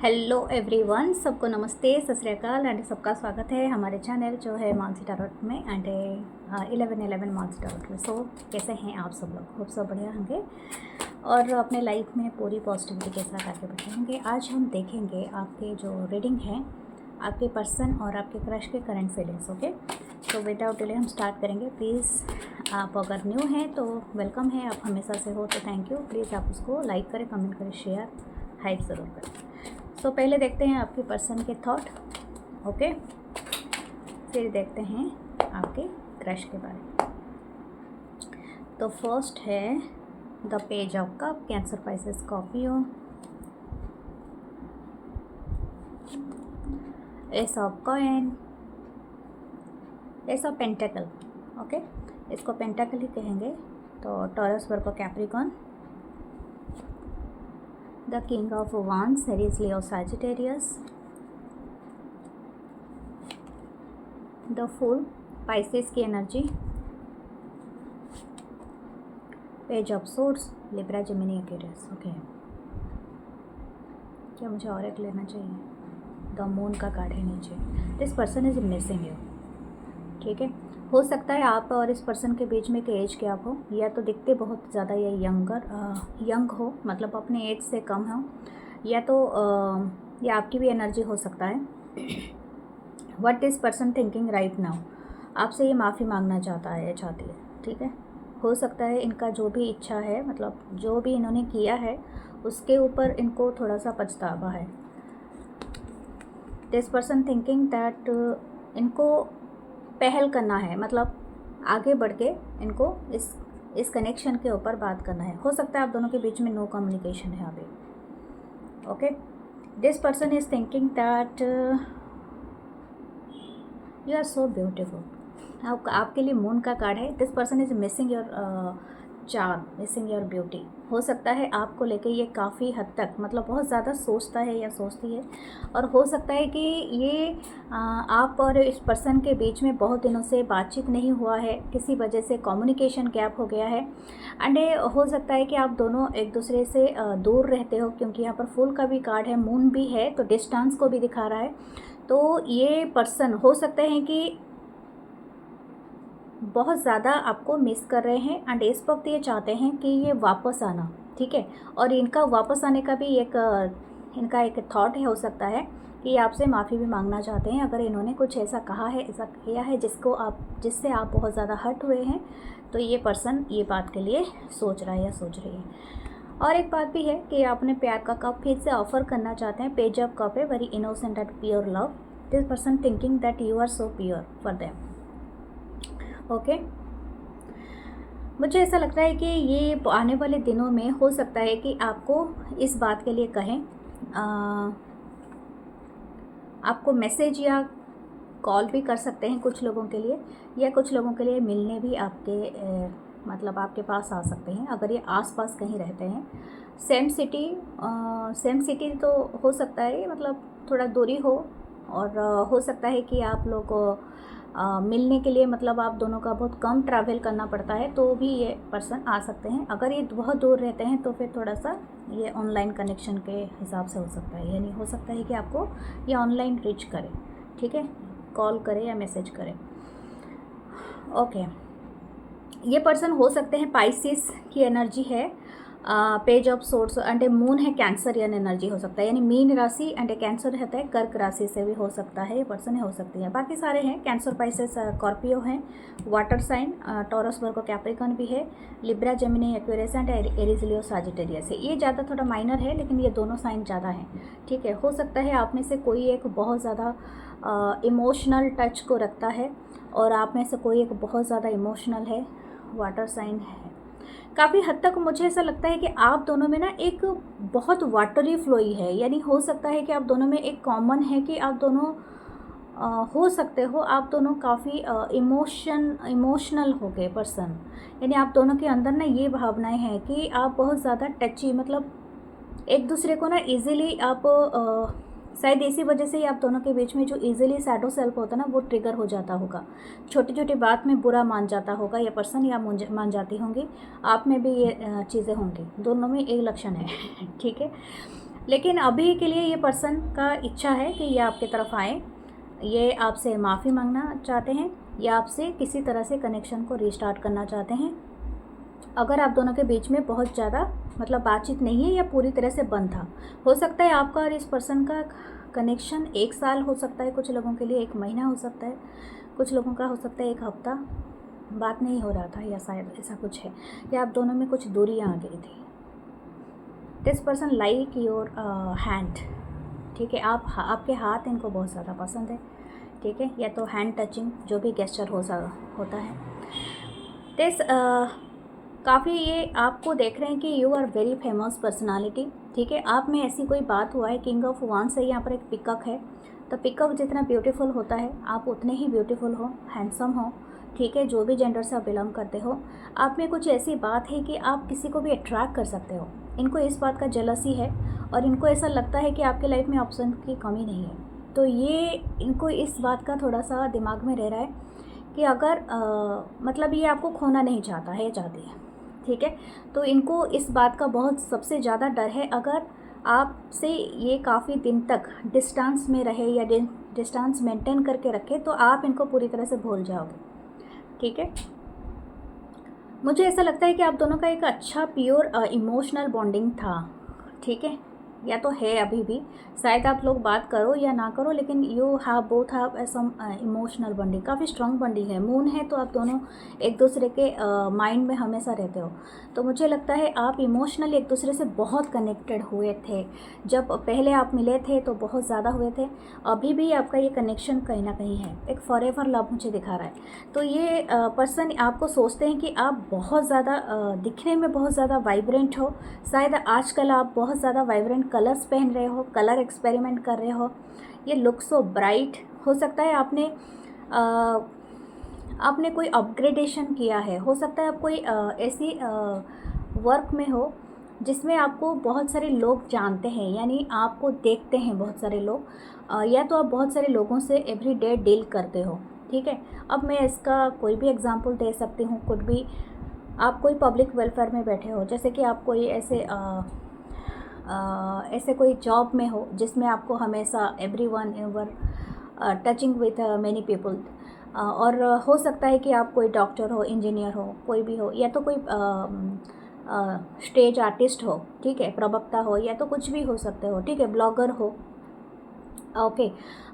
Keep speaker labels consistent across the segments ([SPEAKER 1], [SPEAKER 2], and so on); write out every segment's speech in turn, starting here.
[SPEAKER 1] Hello everyone, सबको नमस्ते, सत श्री अकाल एंड सबका स्वागत है हमारे चैनल जो है मानसी टैरोट में एंड 1111 मानसी टैरोट में। सो कैसे हैं आप सब लोग? खूब सब बढ़िया होंगे और अपने लाइफ में पूरी पॉजिटिविटी के साथ आगे बढ़े होंगे। आज हम देखेंगे आपके जो रीडिंग है, आपके पर्सन और आपके क्रश के करंट फीलिंग्स। ओके, तो विदाउट डिले हम स्टार्ट करेंगे। प्लीज़ आप अगर न्यू हैं तो वेलकम है, आप हमेशा से हो तो थैंक यू। प्लीज़ आप उसको लाइक करें, कमेंट करें, शेयर, हाइप ज़रूर करें। तो पहले देखते हैं आपके पर्सन के थॉट, ओके, फिर देखते हैं आपके क्रश के बारे में। तो फर्स्ट है the page of cup, Cancer, Pisces, Scorpio, ace of coin, ace of pentacle. Okay, इसको पेंटेकल ही कहेंगे। तो Taurus, Virgo, Capricorn, the king of wands, Aries, Leo, Sagittarius, the fool, Pisces की energy, page of swords, Libra, Gemini, Aquarius. Okay, क्या मुझे और एक लेना चाहिए? द मून का कार्ड है नीचे। This person is missing you. ठीक है, हो सकता है आप और इस पर्सन के बीच में एक एज गैप हो, या तो दिखते बहुत ज़्यादा या यंग हो, मतलब अपने एज से कम हो, या तो या आपकी भी एनर्जी हो सकता है। What this person thinking right now, आपसे ये माफ़ी मांगना चाहता है या चाहती है। ठीक है, हो सकता है इनका जो भी इच्छा है, मतलब जो भी इन्होंने किया है उसके ऊपर इनको थोड़ा सा पछतावा है। दिस पर्सन थिंकिंग दैट इनको पहल करना है, मतलब आगे बढ़ के इनको इस कनेक्शन के ऊपर बात करना है। हो सकता है आप दोनों के बीच में नो कम्युनिकेशन है अभी। Okay, this person is thinking that you are so beautiful. आपके लिए मून का कार्ड है। This person is missing your charm, missing your beauty. हो सकता है आपको लेके ये काफ़ी हद तक, मतलब बहुत ज़्यादा सोचता है या सोचती है, और हो सकता है कि ये आप और इस पर्सन के बीच में बहुत दिनों से बातचीत नहीं हुआ है, किसी वजह से कम्युनिकेशन गैप हो गया है। एंड हो सकता है कि आप दोनों एक दूसरे से दूर रहते हो, क्योंकि यहाँ पर फूल का भी कार्ड है, मून भी है, तो डिस्टेंस को भी दिखा रहा है। तो ये पर्सन हो सकता है कि बहुत ज़्यादा आपको मिस कर रहे हैं एंड इस वक्त ये चाहते हैं कि ये वापस आना। ठीक है, और इनका वापस आने का भी इनका एक थॉट है, हो सकता है कि आपसे माफ़ी भी मांगना चाहते हैं अगर इन्होंने कुछ ऐसा कहा है, ऐसा किया है जिससे आप बहुत ज़्यादा हर्ट हुए हैं। तो ये पर्सन ये बात के लिए सोच रहा है या सोच रही है। और एक बात भी है कि आप अपने प्यार का कप फिर से ऑफर करना चाहते हैं। पेज ऑफ कप है, very innocent and pure love. This person thinking that you are so pure for them. Okay, मुझे ऐसा लगता है कि ये आने वाले दिनों में हो सकता है कि आपको इस बात के लिए कहें, आपको मैसेज या कॉल भी कर सकते हैं कुछ लोगों के लिए, या कुछ लोगों के लिए मिलने भी मतलब आपके पास आ सकते हैं अगर ये आसपास कहीं रहते हैं। सेम सिटी तो हो सकता है, मतलब थोड़ा दूरी हो, और हो सकता है कि आप लोग मिलने के लिए, मतलब आप दोनों का बहुत कम ट्रैवल करना पड़ता है, तो भी ये पर्सन आ सकते हैं। अगर ये बहुत दूर रहते हैं तो फिर थोड़ा सा ये ऑनलाइन कनेक्शन के हिसाब से हो सकता है, यानी हो सकता है कि आपको ये ऑनलाइन रीच करे। ठीक है, कॉल करे या मैसेज करे। ओके, ये पर्सन हो सकते हैं पाइसिस की एनर्जी है, page of source and A moon है कैंसरियन एनर्जी हो सकता है, यानी मीन राशि एंड ए कैंसर रहता है, कर्क राशि से भी हो सकता है ये पर्सन हो सकती है। बाकी सारे हैं कैंसर, पाइसेस, स्कॉर्पियो हैं, water sign, taurus, Virgo, Capricorn भी है, Libra, Gemini, Aquarius and Aries, Leo, Sagittarius है। ये ज़्यादा थोड़ा माइनर है, लेकिन ये दोनों साइन ज़्यादा हैं। ठीक है, हो सकता है आप में से कोई एक बहुत ज़्यादा इमोशनल टच को रखता है, और आप में से कोई एक बहुत ज़्यादा इमोशनल है, वाटर साइन है। काफ़ी हद तक मुझे ऐसा लगता है कि आप दोनों में ना एक बहुत वाटरी फ्लोई है, यानी हो सकता है कि आप दोनों में एक कॉमन है कि आप दोनों हो सकते हो आप दोनों काफ़ी इमोशनल हो गए पर्सन, यानी आप दोनों के अंदर ना ये भावनाएं हैं कि आप बहुत ज़्यादा टची, मतलब एक दूसरे को ना इजीली आप शायद इसी वजह से ही आप दोनों के बीच में जो इजीली शैडो सेल्फ होता है ना, वो ट्रिगर हो जाता होगा। छोटी छोटी बात में बुरा मान जाता होगा ये पर्सन, या मान जाती होंगी। आप में भी ये चीज़ें होंगी, दोनों में एक लक्षण है। ठीक है, लेकिन अभी के लिए ये पर्सन का इच्छा है कि ये आपके तरफ आए, ये आपसे माफ़ी मांगना चाहते हैं या आपसे किसी तरह से कनेक्शन को रीस्टार्ट करना चाहते हैं। अगर आप दोनों के बीच में बहुत ज़्यादा मतलब बातचीत नहीं है या पूरी तरह से बंद था, हो सकता है आपका और इस पर्सन का कनेक्शन 1 साल हो सकता है, कुछ लोगों के लिए 1 महीना हो सकता है, कुछ लोगों का हो सकता है 1 हफ्ता बात नहीं हो रहा था, या शायद ऐसा कुछ है, या आप दोनों में कुछ दूरियां आ गई थी। This person like your hand, ठीक है, आपके हाथ इनको बहुत ज़्यादा पसंद है, ठीक है, या तो हैंड टचिंग जो भी गेस्चर होता है। दिस काफ़ी ये आपको देख रहे हैं कि you are very famous personality, ठीक है, आप में ऐसी कोई बात हुआ है। किंग ऑफ वांड्स है, यहाँ पर एक पिकअप है, तो पिकअप जितना ब्यूटीफुल होता है आप उतने ही ब्यूटीफुल हो, हैंडसम हो, ठीक है, जो भी जेंडर से आप बिलोंग करते हो। आप में कुछ ऐसी बात है कि आप किसी को भी अट्रैक्ट कर सकते हो। इनको इस बात का जेलसी है और इनको ऐसा लगता है कि आपके लाइफ में ऑप्शन की कमी नहीं है, तो ये इनको इस बात का थोड़ा सा दिमाग में रह रहा है कि अगर मतलब ये आपको खोना नहीं चाहता है, चाहती है, ठीक है, तो इनको इस बात का बहुत सबसे ज़्यादा डर है, अगर आपसे ये काफ़ी दिन तक डिस्टेंस में रहे या डिस्टेंस मेंटेन करके रखे तो आप इनको पूरी तरह से भूल जाओगे, ठीक है। मुझे ऐसा लगता है कि आप दोनों का एक अच्छा प्योर इमोशनल बॉन्डिंग था, ठीक है, या तो है अभी भी, शायद आप लोग बात करो या ना करो, लेकिन you have both have some emotional bonding, काफ़ी स्ट्रॉन्ग बॉन्डिंग है। मून है तो आप दोनों एक दूसरे के माइंड में हमेशा रहते हो, तो मुझे लगता है आप इमोशनली एक दूसरे से बहुत कनेक्टेड हुए थे। जब पहले आप मिले थे तो बहुत ज़्यादा हुए थे, अभी भी आपका ये कनेक्शन कहीं ना कहीं है, एक फॉरएवर लव मुझे दिखा रहा है। तो ये पर्सन आपको सोचते हैं कि आप बहुत ज़्यादा दिखने में बहुत ज़्यादा वाइब्रेंट हो, शायद आजकल आप बहुत ज़्यादा वाइब्रेंट कलर्स पहन रहे हो, कलर एक्सपेरिमेंट कर रहे हो, ये लुक सो ब्राइट। हो सकता है आपने कोई अपग्रेडेशन किया है, हो सकता है आप कोई ऐसी वर्क में हो जिसमें आपको बहुत सारे लोग जानते हैं, यानी आपको देखते हैं बहुत सारे लोग, या तो आप बहुत सारे लोगों से एवरीडे डील करते हो, ठीक है। अब मैं इसका कोई भी एग्जांपल दे सकती हूँ, कुछ भी आप कोई पब्लिक वेलफेयर में बैठे हो, जैसे कि आप कोई ऐसे कोई जॉब में हो जिसमें आपको हमेशा everyone you're touching with many people, और हो सकता है कि आप कोई डॉक्टर हो, इंजीनियर हो, कोई भी हो, या तो कोई स्टेज आर्टिस्ट हो, ठीक है, प्रवक्ता हो, या तो कुछ भी हो सकते हो, ठीक है, ब्लॉगर हो, okay,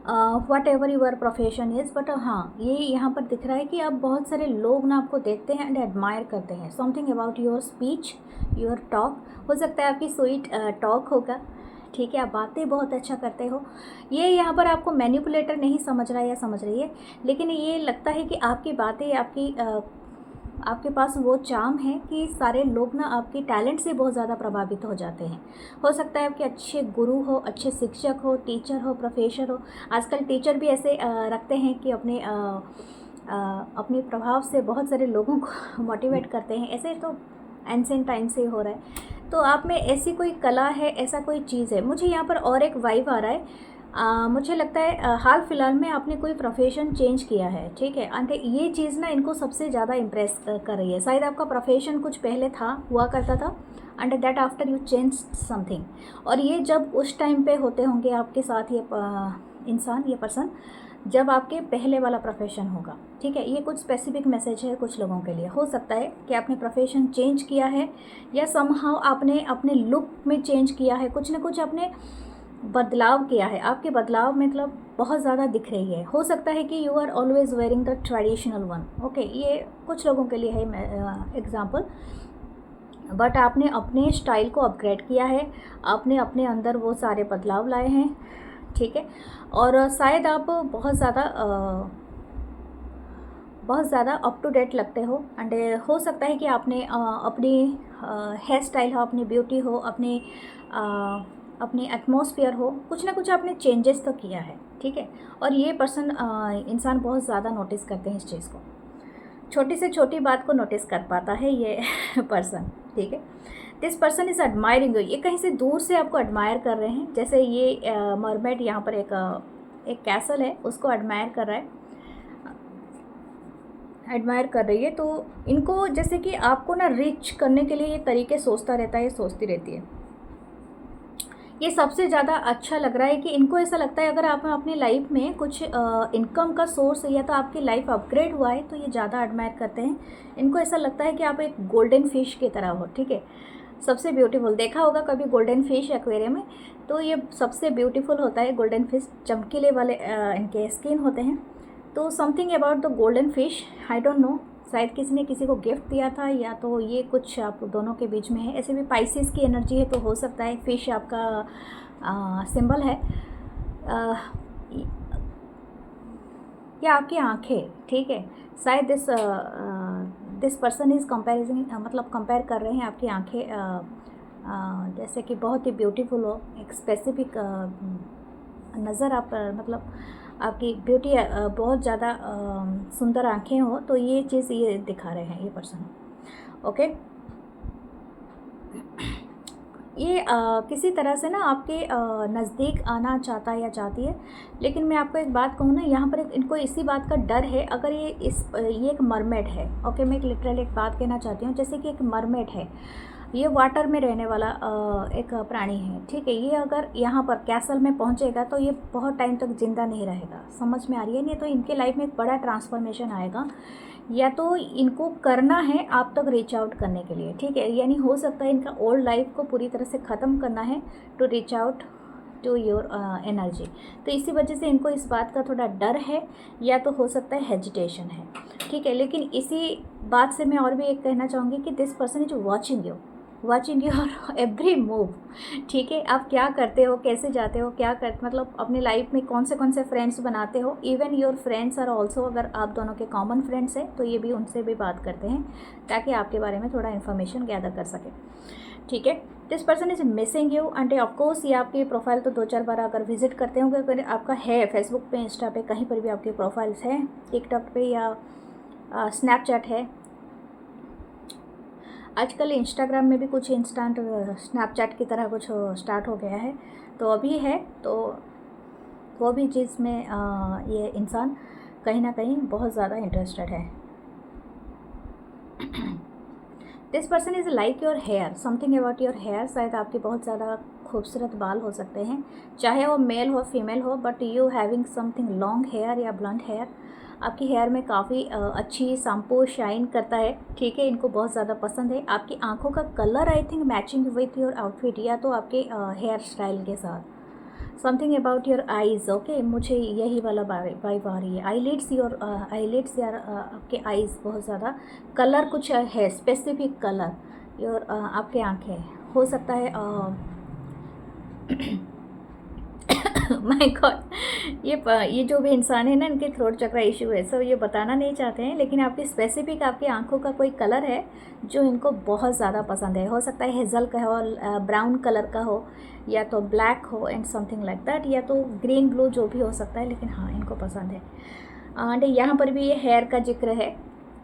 [SPEAKER 1] whatever your profession is, but हाँ, ये यहाँ पर दिख रहा है कि आप बहुत सारे लोग ना आपको देखते हैं एंड एडमायर करते हैं। Something about your speech, your talk, हो सकता है आपकी स्वीट टॉक होगा, ठीक है, आप बातें बहुत अच्छा करते हो। ये यहाँ पर आपको मैनिपुलेटर नहीं समझ रहा है या समझ रही है, लेकिन ये लगता है कि आपकी बातें आपके पास वो चार्म है कि सारे लोग ना आपके टैलेंट से बहुत ज़्यादा प्रभावित हो जाते हैं। हो सकता है आपके अच्छे गुरु हो, अच्छे शिक्षक हो, टीचर हो, प्रोफेसर हो। आजकल टीचर भी ऐसे रखते हैं कि अपने प्रभाव से बहुत सारे लोगों को मोटिवेट करते हैं, ऐसे तो एंशिएंट टाइम से हो रहा है। तो आप में ऐसी कोई कला है, ऐसा कोई चीज़ है। मुझे यहाँ पर और एक वाइब आ रहा है, मुझे लगता है हाल फिलहाल में आपने कोई प्रोफेशन चेंज किया है, ठीक है, एंड ये चीज़ ना इनको सबसे ज़्यादा इम्प्रेस कर रही है। शायद आपका प्रोफेशन कुछ पहले हुआ करता था and that after you change something, और ये जब उस टाइम पे होते होंगे आपके साथ ये इंसान, ये पर्सन, जब आपके पहले वाला प्रोफेशन होगा, ठीक है। ये कुछ स्पेसिफिक मैसेज है कुछ लोगों के लिए। हो सकता है कि आपने प्रोफेशन चेंज किया है या समहाउ आपने अपने लुक में चेंज किया है, कुछ ना कुछ आपने बदलाव किया है। आपके बदलाव मतलब बहुत ज़्यादा दिख रही है। हो सकता है कि you are always wearing the traditional one, okay, ये कुछ लोगों के लिए है एग्जाम्पल, बट आपने अपने स्टाइल को अपग्रेड किया है, आपने अपने अंदर वो सारे बदलाव लाए हैं, ठीक है। और शायद आप बहुत ज़्यादा अप टू डेट लगते हो, एंड हो सकता है कि आपने अपनी हेयर स्टाइल हो, अपनी ब्यूटी हो, अपनी एटमॉस्फेयर हो, कुछ ना कुछ आपने चेंजेस तो किया है, ठीक है। और ये पर्सन इंसान बहुत ज़्यादा नोटिस करते हैं इस चीज़ को, छोटी से छोटी बात को नोटिस कर पाता है ये पर्सन, ठीक है। This person is admiring you, ये कहीं से दूर से आपको एडमायर कर रहे हैं। जैसे ये मरमेड यहाँ पर एक कैसल है, उसको एडमायर कर रहा है, एडमायर कर रही है। तो इनको जैसे कि आपको ना रिच करने के लिए ये तरीके सोचता रहता है, सोचती रहती है। ये सबसे ज़्यादा अच्छा लग रहा है कि इनको ऐसा लगता है अगर आप अपनी लाइफ में कुछ इनकम का सोर्स है या तो आपकी लाइफ अपग्रेड हुआ है तो ये ज़्यादा एडमायर करते हैं। इनको ऐसा लगता है कि आप एक गोल्डन फिश की तरह हो, ठीक है। सबसे ब्यूटीफुल देखा होगा कभी गोल्डन फिश एक्वेरियम में, तो ये सबसे ब्यूटीफुल होता है गोल्डन फिश। चमकीले वाले इनके स्किन होते हैं। तो something about the golden fish, I don't no, शायद किसी ने किसी को गिफ्ट दिया था या तो ये कुछ आप दोनों के बीच में है। ऐसे भी पाइसेस की एनर्जी है तो हो सकता है फिश आपका सिंबल है। या आपकी आंखें, ठीक है। शायद दिस पर्सन इज़ कंपेरिजिंग, मतलब कंपेयर कर रहे हैं आपकी आंखें, जैसे कि बहुत ही ब्यूटीफुल हो, एक स्पेसिफिक नज़र आप मतलब आपकी ब्यूटी बहुत ज़्यादा सुंदर आंखें हो, तो ये चीज़ ये दिखा रहे हैं ये पर्सन। ओके, ये किसी तरह से ना आपके नज़दीक आना चाहता है या चाहती है। लेकिन मैं आपको एक बात कहूँ ना, यहाँ पर इनको इसी बात का डर है, अगर ये एक मरमेड है। ओके, मैं एक लिटरल एक बात कहना चाहती हूँ, जैसे कि एक मरमेड है, ये वाटर में रहने वाला एक प्राणी है, ठीक है। ये अगर यहाँ पर कैसल में पहुँचेगा तो ये बहुत टाइम तक ज़िंदा नहीं रहेगा, समझ में आ रही है। नहीं तो इनके लाइफ में एक बड़ा ट्रांसफॉर्मेशन आएगा, या तो इनको करना है आप तक रीच आउट करने के लिए, ठीक है। यानी हो सकता है इनका ओल्ड लाइफ को पूरी तरह से ख़त्म करना है to reach out to your energy. तो इसी वजह से इनको इस बात का थोड़ा डर है, या तो हो सकता है हेजिटेशन है, ठीक है। लेकिन इसी बात से मैं और भी एक कहना चाहूँगी कि this person is watching your every move, ठीक है। आप क्या करते हो, कैसे जाते हो, क्या कर मतलब अपनी लाइफ में कौन से फ्रेंड्स बनाते हो। Even your friends are also, अगर आप दोनों के कॉमन फ्रेंड्स हैं तो ये भी उनसे भी बात करते हैं ताकि आपके बारे में थोड़ा इन्फॉर्मेशन गैदर कर सके, ठीक है। This person is missing you and of course ये आपकी प्रोफाइल तो 2-4 बार अगर विजिट करते होंगे, अगर आपका है फेसबुक पे, इंस्टा पे, कहीं पर भी आपकी प्रोफाइल्स हैं, टिकटॉक पे या स्नैपचैट है। आजकल इंस्टाग्राम में भी कुछ इंस्टेंट स्नैपचैट की तरह कुछ स्टार्ट हो गया है, तो अभी है, तो वो भी चीज़ में ये इंसान कहीं ना कहीं बहुत ज़्यादा इंटरेस्टेड है। This person is like your hair, something about your hair, शायद आपके बहुत ज़्यादा खूबसूरत बाल हो सकते हैं, चाहे वो मेल हो फीमेल हो, but you having something long hair या ब्लॉन्ड हेयर। आपकी हेयर में काफ़ी अच्छी शैम्पू शाइन करता है, ठीक है। इनको बहुत ज़्यादा पसंद है। आपकी आंखों का colour I think matching with your outfit, या तो आपके हेयर स्टाइल के साथ। Something about your eyes, okay, मुझे यही वाला वाइब आ रही है। आईलिड्स यार आपके आइज़ बहुत ज़्यादा कलर कुछ है, स्पेसिफिक कलर योर आपके आँखें हो सकता है। माय गॉड, ये जो भी इंसान है ना, इनके थ्रोट चक्रा इशू है, सो ये बताना नहीं चाहते हैं, लेकिन आपकी स्पेसिफिक आपकी आंखों का कोई कलर है जो इनको बहुत ज़्यादा पसंद है। हो सकता है हेज़ल का हो, ब्राउन कलर का हो, या तो ब्लैक हो एंड समथिंग लाइक दैट, या तो ग्रीन ब्लू, जो भी हो सकता है, लेकिन हाँ इनको पसंद है। एंड यहाँ पर भी ये हेयर का जिक्र है,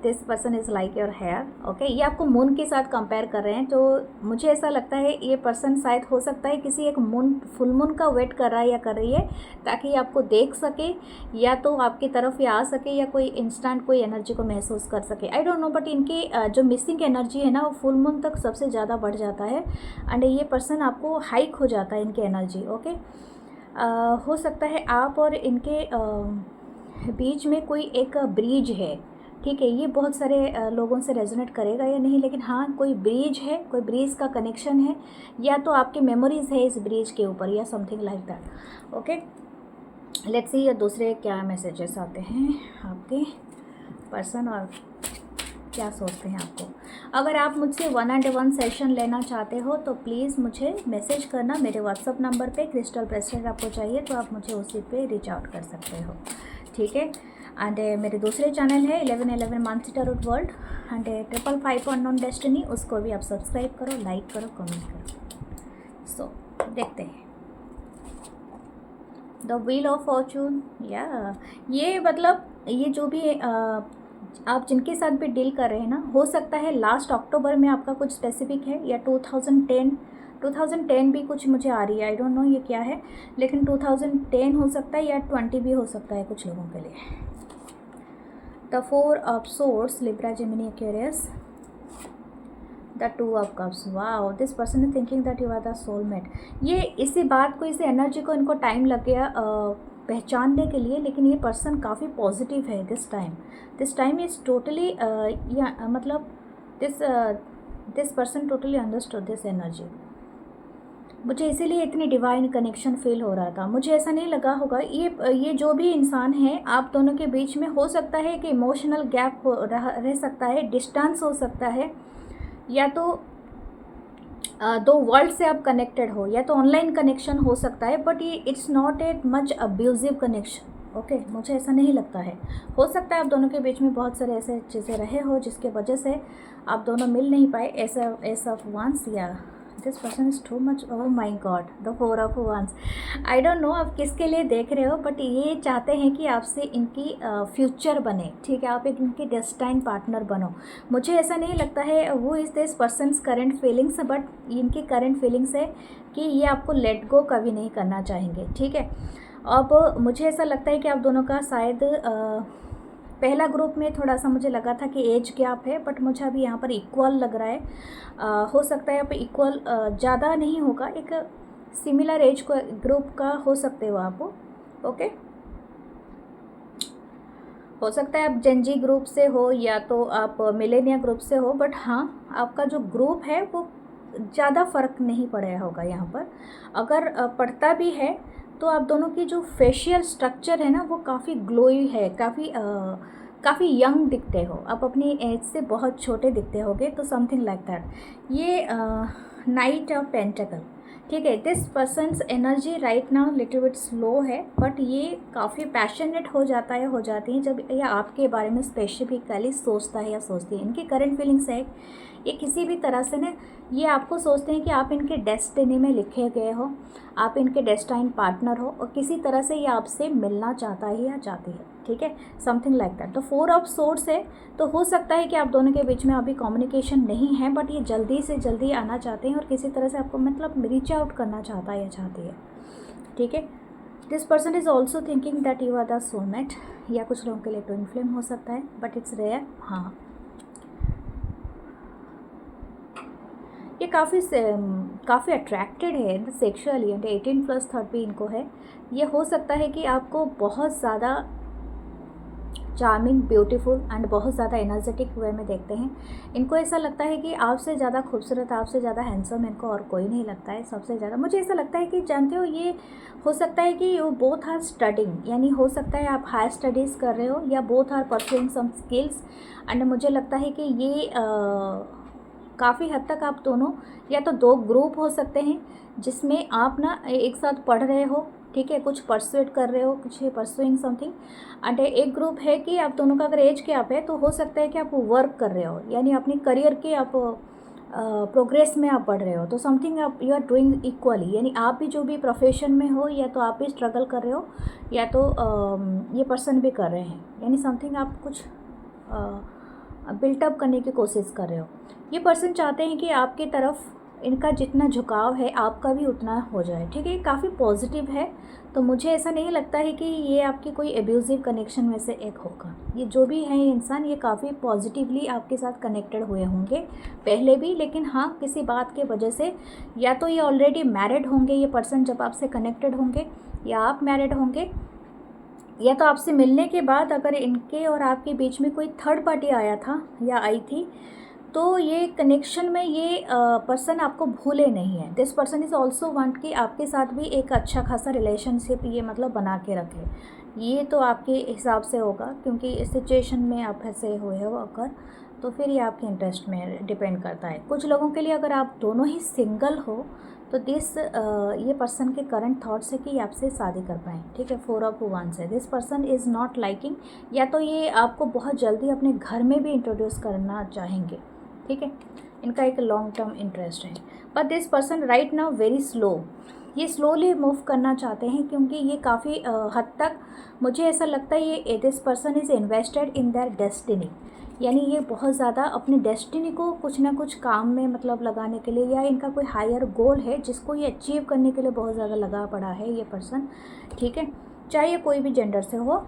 [SPEAKER 1] this person is like your hair, okay. ये आपको मून के साथ कंपेयर कर रहे हैं, तो मुझे ऐसा लगता है ये पर्सन शायद हो सकता है किसी एक फुल मून का वेट कर रहा है या कर रही है, ताकि आपको देख सके या तो आपकी तरफ या आ सके, या कोई इंस्टेंट कोई एनर्जी को महसूस कर सके, आई डोंट नो। बट इनकी जो मिसिंग एनर्जी है ना, वो फुल मून तक सबसे ज़्यादा बढ़ जाता है, एंड ये पर्सन आपको हाइक हो जाता है इनकी एनर्जी, ओके। हो सकता है आप और इनके बीच में कोई एक ब्रिज है, ठीक है। ये बहुत सारे लोगों से रेजोनेट करेगा या नहीं, लेकिन हाँ कोई ब्रिज है, कोई ब्रिज का कनेक्शन है, या तो आपकी मेमोरीज़ है इस ब्रिज के ऊपर, या something like that, okay. Let's see ये दूसरे क्या मैसेजेस आते हैं आपके पर्सन, और क्या सोचते हैं आपको। अगर आप मुझसे 1-on-1 सेशन लेना चाहते हो तो प्लीज़ मुझे मैसेज करना मेरे व्हाट्सअप नंबर पे। क्रिस्टल ब्रेसलेट आपको चाहिए तो आप मुझे उसी पे रीच आउट कर सकते हो, ठीक है। एंड मेरे दूसरे चैनल है 1111 Mansi tarot world, and 555 unknown destiny, उसको भी आप सब्सक्राइब करो, लाइक करो, कमेंट करो। सो देखते हैं द व्हील ऑफ फॉर्चून, या ये मतलब ये जो भी आप जिनके साथ भी डील कर रहे हैं ना, हो सकता है लास्ट अक्टूबर में आपका कुछ स्पेसिफिक है, या 2010 भी कुछ मुझे आ रही है, आई डोंट नो ये क्या है, लेकिन 2010 हो सकता है, या 20 भी हो सकता है कुछ लोगों के लिए। The 4 of swords, Libra, Gemini, Aquarius, the 2 of cups, wow, this person is thinking that you are the soulmate. ये इसी बात को, इसी एनर्जी को इनको टाइम लग गया पहचानने के लिए, लेकिन ये पर्सन काफ़ी पॉजिटिव है दिस टाइम इज़ टोटली, या मतलब this person totally understood this energy. मुझे इसीलिए इतनी डिवाइन कनेक्शन फील हो रहा था। मुझे ऐसा नहीं लगा होगा, ये जो भी इंसान है आप दोनों के बीच में, हो सकता है कि इमोशनल गैप रह सकता है, डिस्टेंस हो सकता है, या तो दो वर्ल्ड से आप कनेक्टेड हो, या तो ऑनलाइन कनेक्शन हो सकता है, बट ये it's not a much abusive connection. Okay, मुझे ऐसा नहीं लगता है। हो सकता है आप दोनों के बीच में बहुत सारे ऐसे चीज़ें रहे हो जिसके वजह से आप दोनों मिल नहीं पाए, ऐसा वंस, या this person is too much, oh my god, the 4 of wands. I don't know आप किसके लिए देख रहे हो, बट ये चाहते हैं कि आपसे इनकी फ्यूचर बने, ठीक है, आप एक इनके डेस्टाइन पार्टनर बनो। मुझे ऐसा नहीं लगता है वो is this persons current feelings, but इनकी करंट फीलिंग्स है कि ये आपको लेट गो कभी नहीं करना चाहेंगे, ठीक है। अब मुझे ऐसा लगता है कि आप दोनों का शायद पहला ग्रुप में थोड़ा सा मुझे लगा था कि एज गैप है, बट मुझे अभी यहाँ पर इक्वल लग रहा है। हो सकता है यहाँ पर इक्वल ज़्यादा नहीं होगा, एक सिमिलर एज को ग्रुप का हो सकते हो आप। ओके, हो सकता है आप जेनजी ग्रुप से हो या तो आप मिलेनिया ग्रुप से हो, बट हाँ आपका जो ग्रुप है वो ज़्यादा फ़र्क नहीं पड़ा होगा यहाँ पर। अगर पड़ता भी है तो आप दोनों की जो फेशियल स्ट्रक्चर है ना वो काफ़ी ग्लोई है, काफ़ी यंग दिखते हो, आप अपनी एज से बहुत छोटे दिखते होगे, तो समथिंग लाइक दैट। ये नाइट ऑफ पेंटिकल, ठीक है, this persons energy right now little bit slow है, बट ये काफ़ी पैशनेट हो जाती है जब ये आपके बारे में स्पेसिफिकली सोचता है या सोचती है। इनकी करंट फीलिंग्स है, ये किसी भी तरह से ना ये आपको सोचते हैं कि आप इनके डेस्टिनी में लिखे गए हो, आप इनके डेस्टाइन पार्टनर हो, और किसी तरह से ये आपसे मिलना चाहता है या चाहती है, ठीक है, समथिंग लाइक दैट। तो 4 ऑफ सोर्ड्स है, तो हो सकता है कि आप दोनों के बीच में अभी कम्युनिकेशन नहीं है, बट ये जल्दी से जल्दी आना चाहते हैं और किसी तरह से आपको मतलब रीच आउट करना चाहता है या चाहती है, ठीक है। This person is also thinking that you are the soulmate, या कुछ लोगों के लिए ट्विन फ्लेम हो सकता है, बट इट्स रेयर। हाँ, ये काफ़ी अट्रैक्टेड है सेक्सुअली, एंड 18+30 भी इनको है। ये हो सकता है कि आपको बहुत ज़्यादा चार्मिंग, ब्यूटीफुल एंड बहुत ज़्यादा एनर्जेटिक वे में देखते हैं। इनको ऐसा लगता है कि आपसे ज़्यादा खूबसूरत, आपसे ज़्यादा हैंडसम इनको और कोई नहीं लगता है। सबसे ज़्यादा मुझे ऐसा लगता है कि जानते हो, ये हो सकता है कि यू बोथ आर स्टडिंग, यानी हो सकता है आप हायर स्टडीज़ कर रहे हो, या both are pursuing some skills, and मुझे लगता है कि ये काफ़ी हद तक आप दोनों, या तो 2 ग्रुप हो सकते हैं जिसमें आप ना एक साथ पढ़ रहे हो, ठीक है, कुछ परस्यूट कर रहे हो, कुछ परस्यूइंग समथिंग, एंड एक ग्रुप है कि आप दोनों का अगर एज गैप है तो हो सकता है कि आप वर्क कर रहे हो, यानी अपनी करियर के आप प्रोग्रेस में आप बढ़ रहे हो, तो समथिंग आप यू आर डूइंग इक्वली, यानी आप भी जो भी प्रोफेशन में हो, या तो आप भी स्ट्रगल कर रहे हो, या तो ये पर्सन भी कर रहे हैं, यानी समथिंग आप कुछ बिल्टअप करने की कोशिश कर रहे हो। ये पर्सन चाहते हैं कि आपकी तरफ इनका जितना झुकाव है आपका भी उतना हो जाए, ठीक है, काफ़ी पॉजिटिव है। तो मुझे ऐसा नहीं लगता है कि ये आपकी कोई एब्यूज़िव कनेक्शन में से एक होगा। ये जो भी है इंसान, ये काफ़ी पॉजिटिवली आपके साथ कनेक्टेड हुए होंगे पहले भी, लेकिन हाँ किसी बात के वजह से, या तो ये ऑलरेडी मैरिड होंगे ये पर्सन जब आपसे कनेक्टेड होंगे, या आप मैरिड होंगे, या तो आपसे मिलने के बाद अगर इनके और आपके बीच में कोई थर्ड पार्टी आया था या आई थी, तो ये कनेक्शन में ये पर्सन आपको भूले नहीं है। This person is also want कि आपके साथ भी एक अच्छा खासा रिलेशनशिप ये मतलब बना के रखे। ये तो आपके हिसाब से होगा, क्योंकि इस सिचुएशन में आप फंसे हुए हो अगर, तो फिर ये आपके इंटरेस्ट में डिपेंड करता है। कुछ लोगों के लिए अगर आप दोनों ही सिंगल हो तो ये पर्सन के करंट थॉट्स है कि आपसे शादी कर पाएँ, ठीक है। 4 ऑफ वांड्स है, this person is not liking, या तो ये आपको बहुत जल्दी अपने घर में भी इंट्रोड्यूस करना चाहेंगे, ठीक है, इनका एक लॉन्ग टर्म इंटरेस्ट है। But this person right now very slow, ये स्लोली मूव करना चाहते हैं, क्योंकि ये काफ़ी हद तक मुझे ऐसा लगता है ये this person is invested in their destiny, यानी ये बहुत ज़्यादा अपनी डेस्टिनी को कुछ ना कुछ काम में मतलब लगाने के लिए, या इनका कोई हायर गोल है जिसको ये अचीव करने के लिए बहुत ज़्यादा लगा पड़ा है ये पर्सन, ठीक है, चाहे ये कोई भी जेंडर से हो।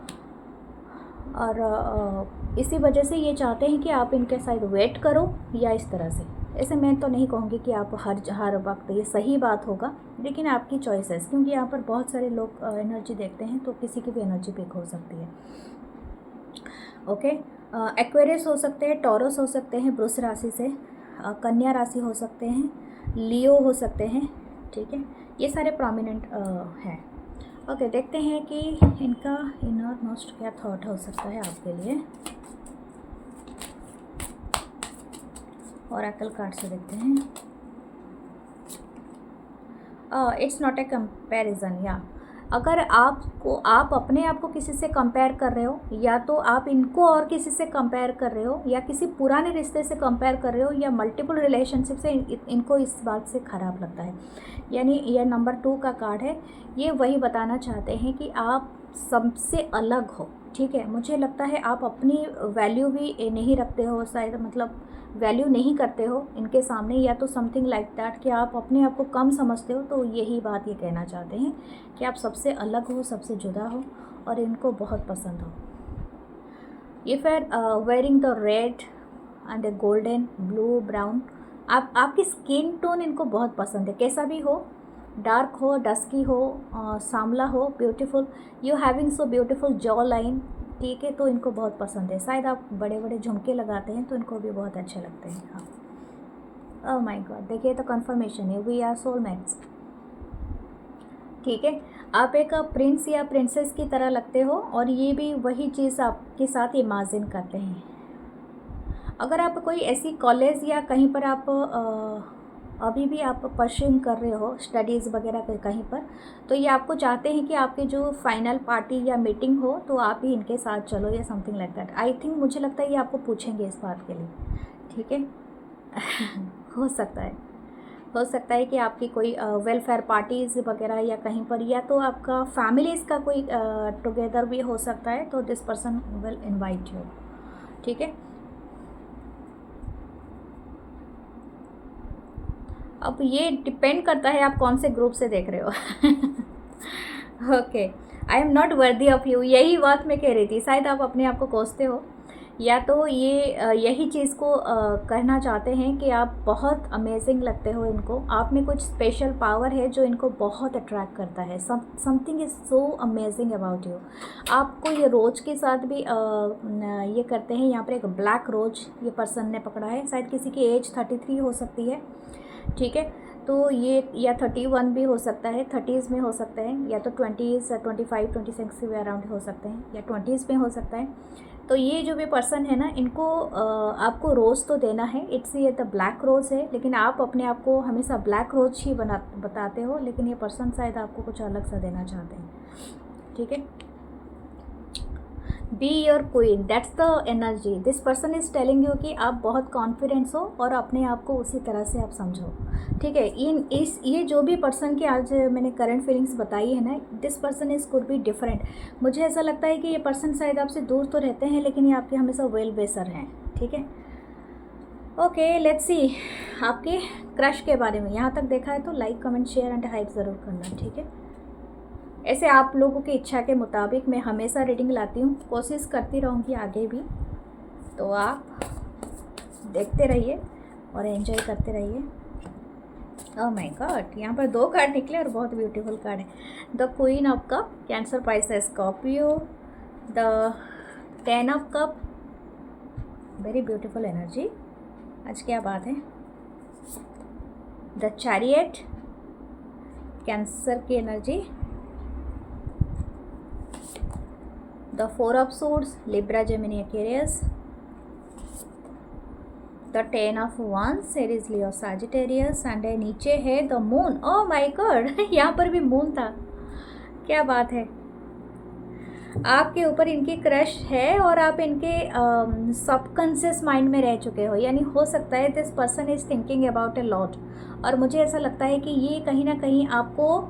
[SPEAKER 1] और इसी वजह से ये चाहते हैं कि आप इनके साथ वेट करो, या इस तरह से, ऐसे मैं तो नहीं कहूँगी कि आप हर वक्त ये सही बात होगा, लेकिन आपकी चॉइसेस, क्योंकि यहाँ पर बहुत सारे लोग एनर्जी देखते हैं तो किसी की भी एनर्जी पिक हो सकती है। ओके, एक्वेरियस हो सकते हैं, टॉरस हो सकते हैं वृष राशि से, कन्या राशि हो सकते हैं, लियो हो सकते हैं, ठीक है, ये सारे प्रोमिनेंट हैं। ओके, देखते हैं कि इनका इनर मोस्ट क्या थॉट हो सकता है आपके लिए। ओरेकल कार्ड से देखते हैं। इट्स नॉट ए कंपैरिजन, या अगर आप अपने आप को किसी से कंपेयर कर रहे हो, या तो आप इनको और किसी से कंपेयर कर रहे हो, या किसी पुराने रिश्ते से कंपेयर कर रहे हो, या मल्टीपल रिलेशनशिप से इनको इस बात से ख़राब लगता है। यानी ये नंबर 2 का कार्ड है। ये वही बताना चाहते हैं कि आप सबसे अलग हो, ठीक है। मुझे लगता है आप अपनी वैल्यू भी नहीं रखते हो, शायद मतलब वैल्यू नहीं करते हो इनके सामने, या तो समथिंग लाइक दैट कि आप अपने आप को कम समझते हो। तो यही बात ये कहना चाहते हैं कि आप सबसे अलग हो, सबसे जुदा हो और इनको बहुत पसंद हो। If are wearing the red and the golden, blue, brown, आपकी स्किन टोन इनको बहुत पसंद है, कैसा भी हो, डार्क हो, डस्की हो, सांवला हो, beautiful, you having so beautiful jaw line, ठीक है, तो इनको बहुत पसंद है। शायद आप बड़े बड़े झुमके लगाते हैं तो इनको भी बहुत अच्छे लगते हैं। हाँ, ओह माय गॉड, देखिए तो कंफर्मेशन है, वी आर सोलमेट्स, ठीक है। आप एक प्रिंस या प्रिंसेस की तरह लगते हो और ये भी वही चीज़ आपके साथ इमेजिन करते हैं। अगर आप कोई ऐसी कॉलेज या कहीं पर आप अभी भी आप परस्यूइंग कर रहे हो स्टडीज़ वगैरह कहीं पर, तो ये आपको चाहते हैं कि आपके जो फाइनल पार्टी या मीटिंग हो तो आप ही इनके साथ चलो या something like that. I think मुझे लगता है ये आपको पूछेंगे इस बात के लिए, ठीक है। हो सकता है कि आपकी कोई वेलफेयर पार्टीज़ वगैरह या कहीं पर, या तो आपका फैमिलीज़ का कोई टुगेदर भी हो सकता है, तो this person will invite you, ठीक है। अब ये डिपेंड करता है आप कौन से ग्रुप से देख रहे हो। Okay, I am not worthy of you, यही बात मैं कह रही थी। शायद आप अपने आप को कोसते हो, या तो ये यही चीज़ को कहना चाहते हैं कि आप बहुत अमेजिंग लगते हो इनको, आप में कुछ स्पेशल पावर है जो इनको बहुत अट्रैक्ट करता है। Something is so amazing about you. आपको ये रोज के साथ भी ये करते हैं। यहाँ पर एक ब्लैक रोज ये पर्सन ने पकड़ा है, शायद किसी की एज 33 हो सकती है, ठीक है। तो ये या 31 भी हो सकता है, 30s में हो सकता है, या तो 20s, 25, 26 के अराउंड हो सकते हैं, या 20s में हो सकता है। तो ये जो भी पर्सन है ना, इनको आपको रोज़ तो देना है, इट्स ये द ब्लैक रोज़ है, लेकिन आप अपने आप को हमेशा ब्लैक रोज़ ही बताते हो, लेकिन ये पर्सन शायद आपको कुछ अलग सा देना चाहते हैं, ठीक है। Be your queen, that's the energy. This person is telling you कि आप बहुत कॉन्फिडेंस हो और अपने आप को उसी तरह से आप समझो, ठीक है। ये जो भी पर्सन की आज मैंने करंट फीलिंग्स बताई है ना, this person is could be different. मुझे ऐसा लगता है कि ये पर्सन शायद आपसे दूर तो रहते हैं, लेकिन ये आपके हमेशा वेल बेसर हैं, ठीक है। ओके, लेट्स सी आपके क्रश के बारे में। यहाँ तक देखा है तो like, comment, share and hype ज़रूर करना, ठीक है। ऐसे आप लोगों की इच्छा के मुताबिक मैं हमेशा रीडिंग लाती हूँ, कोशिश करती रहूँगी आगे भी, तो आप देखते रहिए और एंजॉय करते रहिए। ओह माय गॉड, यहाँ पर 2 कार्ड निकले और बहुत ब्यूटीफुल कार्ड है। The queen of cup, Cancer, Pisces, Scorpio, the 10 of cup, very beautiful energy. आज क्या बात है। द चैरियट, कैंसर की energy. The 4 of Swords, Libra, Gemini, Aquarius. The 10 of Wands, Aries, Leo, Sagittarius. And नीचे है the moon. Oh my God, यहाँ पर भी मून था, क्या बात है। आपके ऊपर इनकी क्रश है और आप इनके सबकॉन्शियस माइंड में रह चुके हो, यानी हो सकता है this person is thinking about a lot. और मुझे ऐसा लगता है कि ये कहीं ना कहीं आपको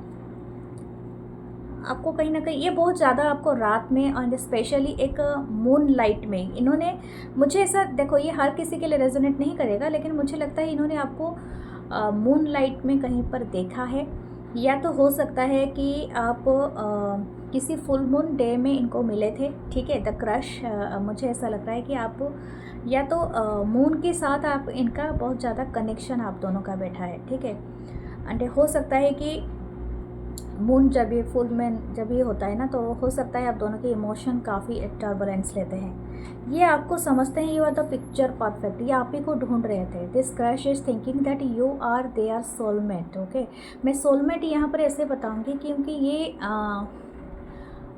[SPEAKER 1] कहीं ना कहीं ये बहुत ज़्यादा आपको रात में, और स्पेशली एक मून लाइट में, इन्होंने, मुझे ऐसा, देखो ये हर किसी के लिए रेजोनेट नहीं करेगा, लेकिन मुझे लगता है इन्होंने आपको मून लाइट में कहीं पर देखा है, या तो हो सकता है कि आप किसी फुल मून डे में इनको मिले थे, ठीक है। द क्रश, मुझे ऐसा लग रहा है कि आप या तो मून के साथ आप इनका बहुत ज़्यादा कनेक्शन आप दोनों का बैठा है, ठीक है। एंड हो सकता है कि मून जब ये फुल मून जब ये होता है ना, तो हो सकता है आप दोनों के इमोशन काफ़ी टर्बुलेंस लेते हैं। ये आपको समझते हैं, you are the picture perfect, ये आप ही को ढूंढ रहे थे। This crush is thinking that you are their soulmate, okay. मैं सोलमेट यहाँ पर ऐसे बताऊँगी क्योंकि ये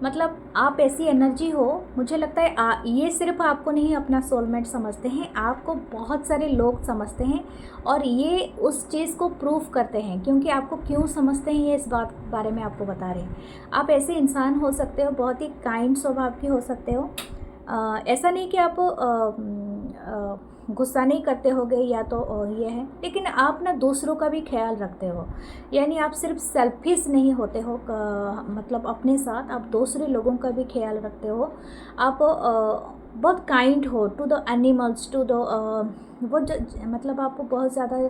[SPEAKER 1] मतलब आप ऐसी एनर्जी हो, मुझे लगता है ये सिर्फ आपको नहीं अपना सोलमेट समझते हैं, आपको बहुत सारे लोग समझते हैं और ये उस चीज़ को प्रूव करते हैं। क्योंकि आपको क्यों समझते हैं ये इस बात बारे में आपको बता रहे हैं। आप ऐसे इंसान हो सकते हो, बहुत ही काइंड स्वभाव की हो सकते हो। ऐसा नहीं कि आप गुस्सा नहीं करते होगे या तो ये है, लेकिन आप ना दूसरों का भी ख्याल रखते हो। यानी आप सिर्फ सेल्फिश नहीं होते हो, मतलब अपने साथ आप दूसरे लोगों का भी ख्याल रखते हो। आप बहुत काइंड हो to the animals, to the वो मतलब आपको बहुत ज़्यादा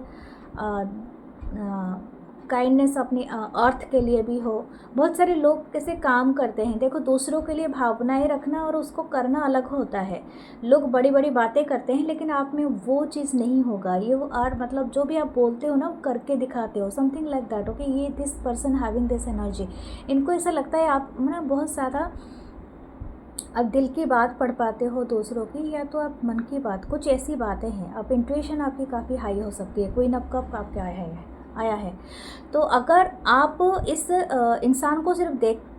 [SPEAKER 1] काइंडनेस अपनी अर्थ के लिए भी हो। बहुत सारे लोग कैसे काम करते हैं, देखो दूसरों के लिए भावनाएं रखना और उसको करना अलग होता है। लोग बड़ी बड़ी बातें करते हैं लेकिन आप में वो चीज़ नहीं होगा। ये वो और मतलब जो भी आप बोलते हो ना, वो करके दिखाते हो, समथिंग लाइक दैट, ओके। ये this person having this energy, इनको ऐसा लगता है आप ना बहुत ज़्यादा आप दिल की बात पढ़ पाते हो दूसरों की, या तो आप मन की बात, कुछ ऐसी बातें हैं। अब इंट्यूशन आपकी काफ़ी हाई हो सकती है। कोई नब कब आपके आया है। तो अगर आप इस इंसान को सिर्फ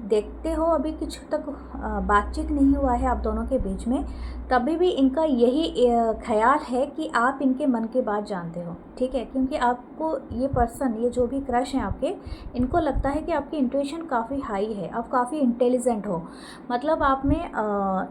[SPEAKER 1] देखते हो, अभी कुछ तक बातचीत नहीं हुआ है आप दोनों के बीच में, तभी भी इनका यही ख्याल है कि आप इनके मन की बात जानते हो, ठीक है। क्योंकि आपको ये पर्सन, ये जो भी क्रश हैं आपके, इनको लगता है कि आपकी इंट्यूशन काफ़ी हाई है, आप काफ़ी इंटेलिजेंट हो। मतलब आप में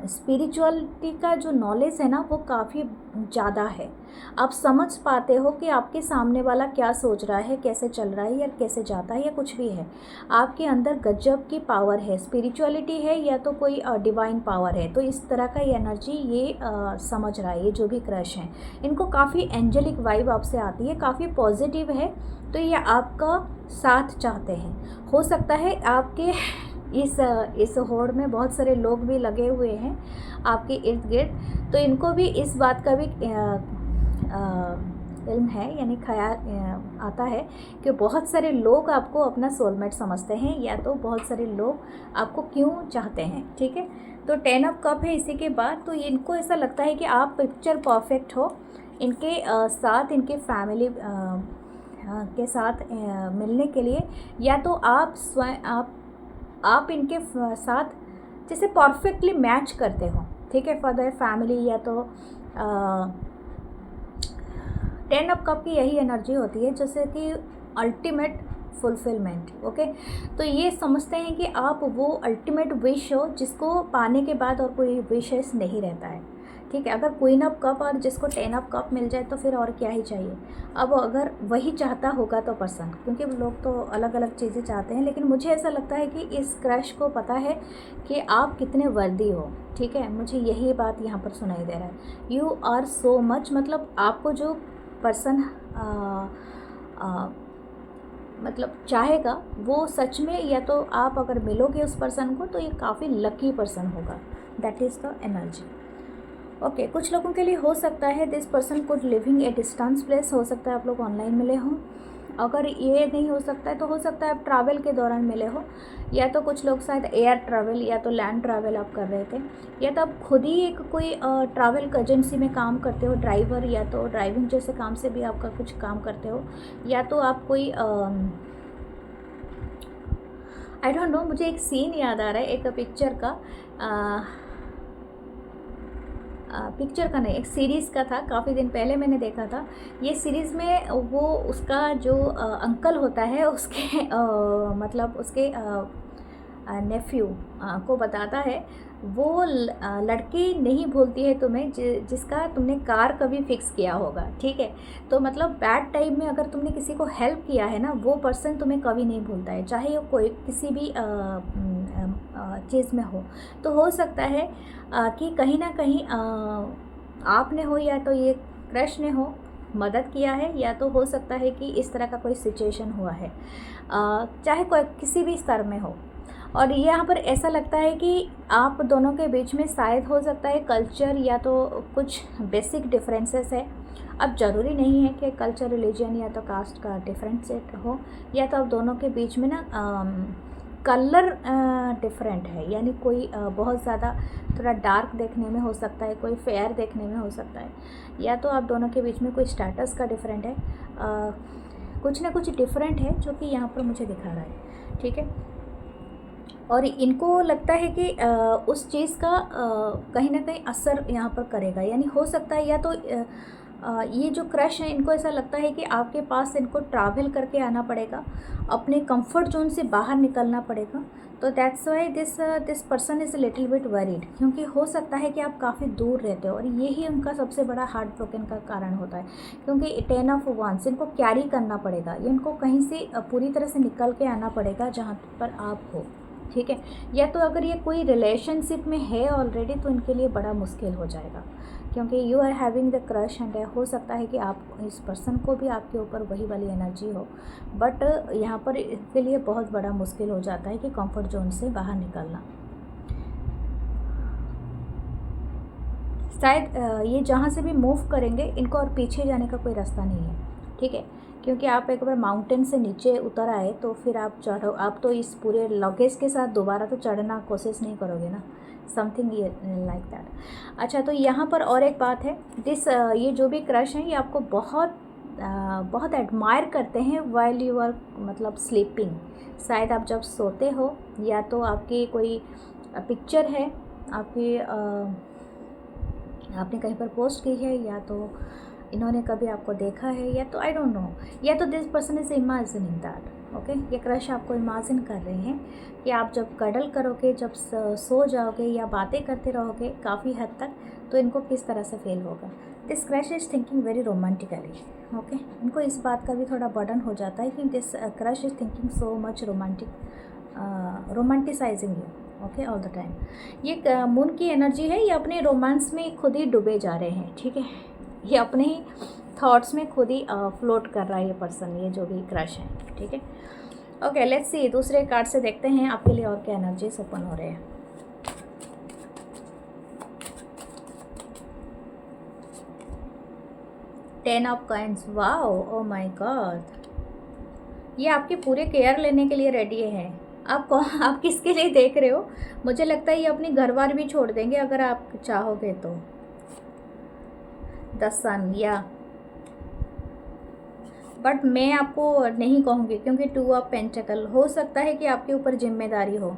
[SPEAKER 1] स्पिरिचुअलिटी का जो नॉलेज है ना, वो काफ़ी ज़्यादा है। आप समझ पाते हो कि आपके सामने वाला क्या सोच रहा है, कैसे चल रहा है या कैसे जाता है या कुछ भी है। आपके अंदर गजब की पावर है, स्पिरिचुअलिटी है या तो कोई डिवाइन पावर है। तो इस तरह का ये एनर्जी ये समझ रहा है। ये जो भी क्रश हैं, इनको काफ़ी एंजेलिक वाइब आपसे आती है, काफ़ी पॉजिटिव है। तो ये आपका साथ चाहते हैं। हो सकता है आपके इस होड़ में बहुत सारे लोग भी लगे हुए हैं आपके इर्द गिर्द, तो इनको भी इस बात का भी इल्म है, यानी ख्याल आता है कि बहुत सारे लोग आपको अपना सोलमेट समझते हैं, या तो बहुत सारे लोग आपको क्यों चाहते हैं, ठीक है। तो 10 ऑफ कप है इसी के बाद। तो इनको ऐसा लगता है कि आप पिक्चर परफेक्ट हो इनके साथ, इनके फैमिली के साथ मिलने के लिए, या तो आप स्वयं आप इनके साथ जैसे परफेक्टली मैच करते हो, ठीक है, फॉर द फैमिली। या तो 10 ऑफ कप की यही एनर्जी होती है, जैसे कि अल्टीमेट फुलफिलमेंट, ओके। तो ये समझते हैं कि आप वो अल्टीमेट विश हो जिसको पाने के बाद और कोई विशेष नहीं रहता है, ठीक है। अगर क्वीन ऑफ कप और जिसको 10 ऑफ कप मिल जाए तो फिर और क्या ही चाहिए। अब अगर वही चाहता होगा तो पर्सन, क्योंकि लोग तो अलग अलग चीज़ें चाहते हैं, लेकिन मुझे ऐसा लगता है कि इस क्रश को पता है कि आप कितने वर्दी हो, ठीक है। मुझे यही बात यहाँ पर सुनाई दे रहा है, यू आर सो मच। मतलब आपको जो पर्सन मतलब चाहेगा वो सच में, या तो आप अगर मिलोगे उस पर्सन को तो ये काफ़ी लकी पर्सन होगा। That is the energy, okay. कुछ लोगों के लिए हो सकता है this person could living A distance place, हो सकता है आप लोग ऑनलाइन मिले हों। अगर ये नहीं हो सकता है तो हो सकता है आप ट्रैवल के दौरान मिले हो, या तो कुछ लोग शायद एयर ट्रैवल या तो लैंड ट्रैवल आप कर रहे थे, या तो आप खुद ही एक कोई ट्रैवल एजेंसी में काम करते हो, ड्राइवर, या तो ड्राइविंग जैसे काम से भी आपका कुछ काम करते हो, या तो आप कोई आई डोंट नो। मुझे एक सीन याद आ रहा है एक पिक्चर का, पिक्चर का नहीं, एक सीरीज़ का था, काफ़ी दिन पहले मैंने देखा था। ये सीरीज़ में वो उसका जो अंकल होता है उसके मतलब उसके नेफ्यू को बताता है, वो लड़की नहीं भूलती है तुम्हें जिसका तुमने कार कभी फिक्स किया होगा, ठीक है। तो मतलब बैड टाइम में अगर तुमने किसी को हेल्प किया है ना, वो पर्सन तुम्हें कभी नहीं भूलता है, चाहे वो कोई किसी भी चीज़ में हो। तो हो सकता है कि कहीं ना कहीं आपने हो या तो ये क्रश ने हो, मदद किया है, या तो हो सकता है कि इस तरह का कोई सिचुएशन हुआ है, चाहे कोई किसी भी स्तर में हो। और यहाँ पर ऐसा लगता है कि आप दोनों के बीच में शायद हो सकता है कल्चर या तो कुछ बेसिक डिफरेंसेस है। अब ज़रूरी नहीं है कि कल्चर, रिलीजन या तो कास्ट का डिफरेंसेट हो, या तो अब दोनों के बीच में ना कलर डिफरेंट है, यानी कोई बहुत ज़्यादा थोड़ा डार्क देखने में हो सकता है, कोई फेयर देखने में हो सकता है, या तो आप दोनों के बीच में कोई स्टेटस का डिफरेंट है, कुछ ना कुछ डिफरेंट है जो कि यहाँ पर मुझे दिखा रहा है। ठीक है, और इनको लगता है कि उस चीज़ का कहीं ना कहीं असर यहाँ पर करेगा, यानी हो सकता है या तो ये जो क्रश है इनको ऐसा लगता है कि आपके पास इनको ट्रैवल करके आना पड़ेगा, अपने कंफर्ट जोन से बाहर निकलना पड़ेगा। तो that's why this person is little bit worried, क्योंकि हो सकता है कि आप काफ़ी दूर रहते हो, और यही उनका सबसे बड़ा हार्ट ब्रोकन का कारण होता है, क्योंकि 10 ऑफ वांस इनको कैरी करना पड़ेगा, इनको कहीं से पूरी तरह से निकल के आना पड़ेगा जहाँ पर आप हो। ठीक है, या तो अगर ये कोई रिलेशनशिप में है ऑलरेडी तो इनके लिए बड़ा मुश्किल हो जाएगा, क्योंकि you are having the crush and हो सकता है कि आप इस पर्सन को भी आपके ऊपर वही वाली एनर्जी हो, बट यहाँ पर इसके लिए बहुत बड़ा मुश्किल हो जाता है कि कंफर्ट जोन से बाहर निकलना। शायद ये जहाँ से भी मूव करेंगे इनको और पीछे जाने का कोई रास्ता नहीं है। ठीक है, क्योंकि आप एक बार माउंटेन से नीचे उतर आए तो फिर आप चढ़ो, आप तो इस पूरे लगेज के साथ दोबारा तो चढ़ना कोशिश नहीं करोगे ना, समथिंग ये लाइक दैट। अच्छा, तो यहाँ पर और एक बात है, ये जो भी क्रश हैं ये आपको बहुत एडमायर करते हैं वाइल यू आर मतलब स्लीपिंग। शायद आप जब सोते हो, या तो आपकी कोई पिक्चर है आपने कहीं पर पोस्ट की है, या तो इन्होंने कभी आपको देखा है, या तो आई डोंट नो, या तो this person is imagining that. Okay, ये क्रश आपको इमेजिन कर रहे हैं कि आप जब कडल करोगे, जब सो जाओगे या बातें करते रहोगे काफ़ी हद तक, तो इनको किस तरह से फील होगा। This crush is thinking very romantically. Okay, इनको इस बात का भी थोड़ा बर्डन हो जाता है कि this crush is thinking so much romanticising you. Okay, all the time. ये मून की एनर्जी है, ये अपने रोमांस में खुद ही डूबे जा रहे हैं। ठीक है, ये अपने ही थॉट्स में खुद ही फ्लोट कर रहा है ये पर्सन, ये जो भी क्रश है। ठीक है, ओके, लेट्स सी दूसरे कार्ड से देखते हैं आपके लिए और क्या एनर्जीज ओपन हो रहे हैं। Ten of coins, wow, oh my God, ये आपके पूरे केयर लेने के लिए रेडी है। आप किसके लिए देख रहे हो? मुझे लगता है ये अपनी घर बार भी छोड़ देंगे अगर आप चाहोगे तो। द सन, या बट मैं आपको नहीं कहूँगी, क्योंकि 2 ऑफ पेंटिकल, हो सकता है कि आपके ऊपर जिम्मेदारी हो।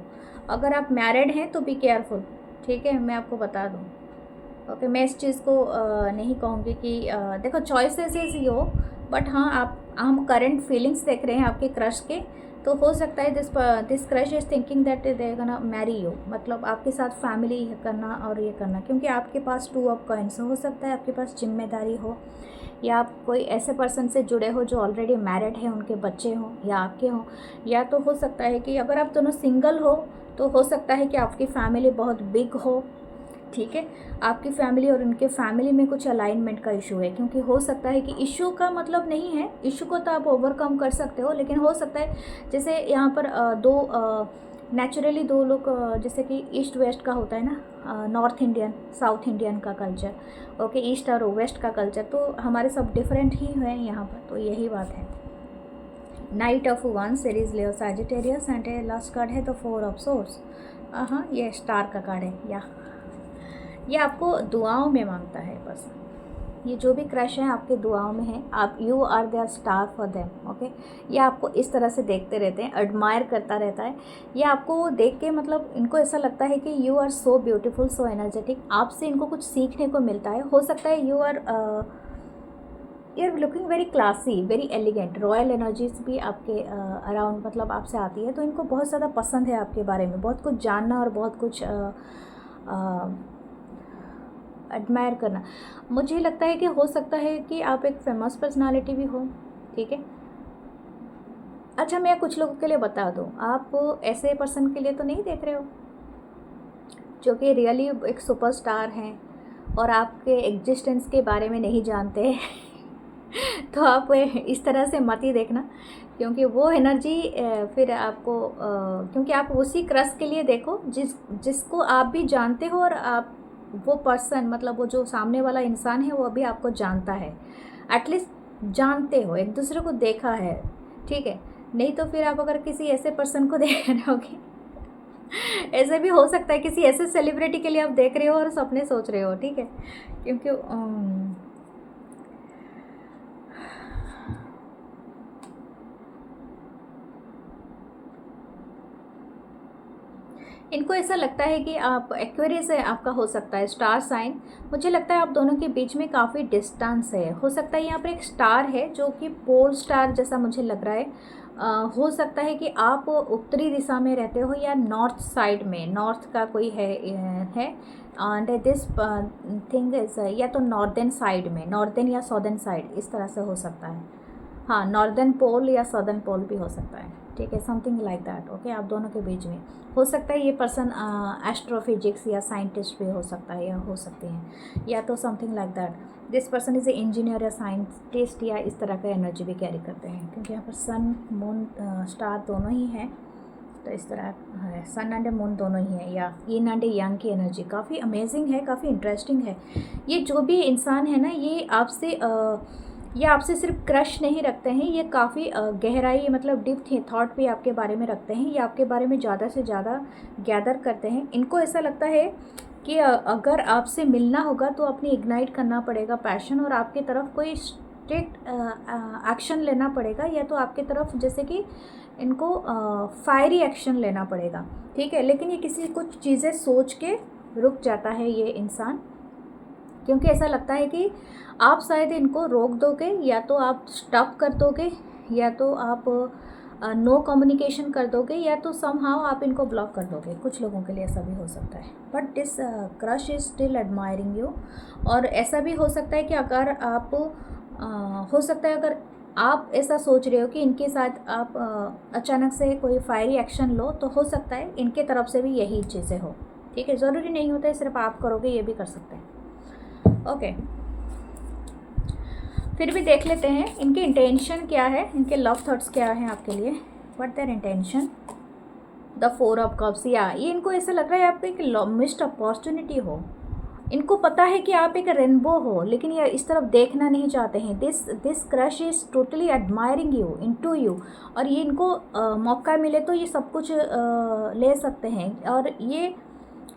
[SPEAKER 1] अगर आप मैरिड हैं तो बी केयरफुल। ठीक है, मैं आपको बता दूँ। ओके, मैं इस चीज़ को नहीं कहूँगी कि देखो चॉइसेस इज यो, बट हाँ हम करंट फीलिंग्स देख रहे हैं आपके क्रश के, तो हो सकता है this crush is thinking that they gonna marry you, मतलब आपके साथ फैमिली करना और ये करना, क्योंकि आपके पास 2 ऑफ कॉइन्स, हो सकता है आपके पास जिम्मेदारी हो, या आप कोई ऐसे पर्सन से जुड़े हो जो ऑलरेडी मैरिड है, उनके बच्चे हों या आपके हों, या तो हो सकता है कि अगर आप दोनों सिंगल हो तो हो सकता है कि आपकी फैमिली बहुत बिग हो। ठीक है, आपकी फैमिली और उनके फैमिली में कुछ अलाइनमेंट का इशू है, क्योंकि हो सकता है कि इशू का मतलब नहीं है, इशू को तो आप ओवरकम कर सकते हो, लेकिन हो सकता है जैसे यहाँ पर नेचुरली दो लोग, जैसे कि ईस्ट वेस्ट का होता है ना, नॉर्थ इंडियन साउथ इंडियन का कल्चर, ओके, ईस्ट और वेस्ट का कल्चर, तो हमारे सब डिफरेंट ही हैं यहाँ पर, तो यही बात है। Night of one series Leo Sagittarius, and last card है तो 4 ऑफ सोर्स। हाँ, ये स्टार का कार्ड है, या ये आपको दुआओं में मांगता है बस। ये जो भी क्रश है आपके दुआओं में है, आप you are their star for them. Okay, ये आपको इस तरह से देखते रहते हैं, एडमायर करता रहता है। ये आपको देख के मतलब इनको ऐसा लगता है कि you are so beautiful, so energetic, आपसे इनको कुछ सीखने को मिलता है। हो सकता है you are looking very classy, very elegant, royal energies भी आपके अराउंड मतलब आपसे आती है, तो इनको बहुत ज़्यादा पसंद है आपके बारे में बहुत कुछ जानना और बहुत कुछ एडमायर करना। मुझे लगता है कि हो सकता है कि आप एक फेमस पर्सनालिटी भी हो। ठीक है, अच्छा, मैं कुछ लोगों के लिए बता दूं, आप ऐसे पर्सन के लिए तो नहीं देख रहे हो जो कि रियली एक सुपरस्टार हैं और आपके एग्जिस्टेंस के बारे में नहीं जानते तो आप इस तरह से मत ही देखना, क्योंकि वो एनर्जी फिर आपको क्योंकि आप उसी क्रश के लिए देखो जिसको आप भी जानते हो, और आप वो पर्सन मतलब वो जो सामने वाला इंसान है वो अभी आपको जानता है, एटलीस्ट जानते हो, एक दूसरे को देखा है, ठीक है। नहीं तो फिर आप अगर किसी ऐसे पर्सन को देख रहे होगे, ऐसे भी हो सकता है किसी ऐसे सेलिब्रिटी के लिए आप देख रहे हो और सपने सोच रहे हो, ठीक है। क्योंकि इनको ऐसा लगता है कि आप एक्वेरियस है, आपका हो सकता है स्टार साइन। मुझे लगता है आप दोनों के बीच में काफ़ी डिस्टेंस है, हो सकता है यहाँ पर एक स्टार है जो कि पोल स्टार जैसा मुझे लग रहा है। हो सकता है कि आप उत्तरी दिशा में रहते हो या नॉर्थ साइड में, नॉर्थ का कोई है एंड दिस थिंग इज या तो नॉर्दर्न साइड में, नॉर्दर्न या सदर्न साइड, इस तरह से हो सकता है। हाँ, नॉर्दर्न पोल या सदर्न पोल भी हो सकता है, ठीक है, समथिंग लाइक दैट। ओके, आप दोनों के बीच में हो सकता है ये पर्सन एस्ट्रोफिजिक्स या साइंटिस्ट भी हो सकता है, या हो सकते हैं, या तो something like that this person is a engineer या साइंटिस्ट, या इस तरह का एनर्जी भी कैरी करते हैं, क्योंकि यहाँ पर सन मून स्टार दोनों ही हैं, तो इस तरह है, सन एंड मून दोनों ही हैं, या यिन एंड यांग की एनर्जी काफ़ी अमेजिंग है, काफ़ी इंटरेस्टिंग है। ये जो भी इंसान है ना, ये आपसे सिर्फ क्रश नहीं रखते हैं, ये काफ़ी गहराई मतलब डीप थॉट भी आपके बारे में रखते हैं, ये आपके बारे में ज़्यादा से ज़्यादा गैदर करते हैं। इनको ऐसा लगता है कि अगर आपसे मिलना होगा तो अपनी इग्नाइट करना पड़ेगा पैशन, और आपकी तरफ कोई स्ट्रिक्ट एक्शन लेना पड़ेगा, या तो आपकी तरफ जैसे कि इनको फायरी एक्शन लेना पड़ेगा, ठीक है। लेकिन ये किसी कुछ चीज़ें सोच के रुक जाता है ये इंसान, क्योंकि ऐसा लगता है कि आप शायद इनको रोक दोगे, या तो आप स्टॉप कर दोगे, या तो आप नो कम्युनिकेशन कर दोगे, या तो समहाउ आप इनको ब्लॉक कर दोगे। कुछ लोगों के लिए ऐसा भी हो सकता है, but this crush is still admiring you. और ऐसा भी हो सकता है कि अगर आप हो सकता है अगर आप ऐसा सोच रहे हो कि इनके साथ आप अचानक से कोई फायरी एक्शन लो, तो हो सकता है इनके तरफ से भी यही चीज़ें हो, ठीक है। ज़रूरी नहीं होता है सिर्फ आप करोगे, ये भी कर सकते हैं। ओके, फिर भी देख लेते हैं इनके इंटेंशन क्या है, इनके लव थॉट्स क्या हैं आपके लिए, what there intention. The 4 of cups, या ये इनको ऐसा लग रहा है आप एक मिस्ड अपॉर्चुनिटी हो, इनको पता है कि आप एक रेनबो हो, लेकिन ये इस तरफ देखना नहीं चाहते हैं। This crush is totally admiring you into you, और ये इनको मौका मिले तो ये सब कुछ ले सकते हैं, और ये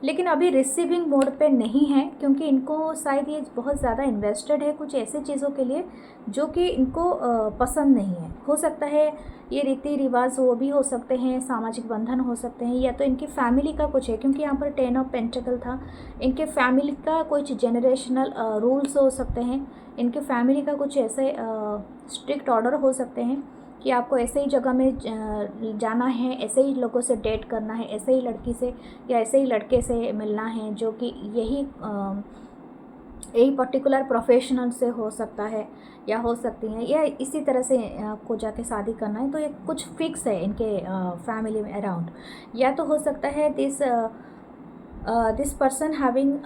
[SPEAKER 1] लेकिन अभी रिसीविंग मोड पे नहीं है, क्योंकि इनको शायद ये बहुत ज़्यादा इन्वेस्टेड है कुछ ऐसे चीज़ों के लिए जो कि इनको पसंद नहीं है। हो सकता है ये रीति रिवाज वो भी हो सकते हैं, सामाजिक बंधन हो सकते हैं, या तो इनकी फैमिली का कुछ है, क्योंकि यहाँ पर 10 ऑफ पेंटिकल था, इनके फैमिली का कुछ जनरेशनल रूल्स हो सकते हैं, इनके फैमिली का कुछ ऐसे स्ट्रिक्ट ऑर्डर हो सकते हैं कि आपको ऐसे ही जगह में जाना है, ऐसे ही लोगों से डेट करना है, ऐसे ही लड़की से या ऐसे ही लड़के से मिलना है, जो कि यही पर्टिकुलर प्रोफेशनल से हो सकता है, या हो सकती हैं, या इसी तरह से आपको जाके शादी करना है, तो ये कुछ फिक्स है इनके फैमिली में अराउंड। या तो हो सकता है दिस पर्सन हैविंग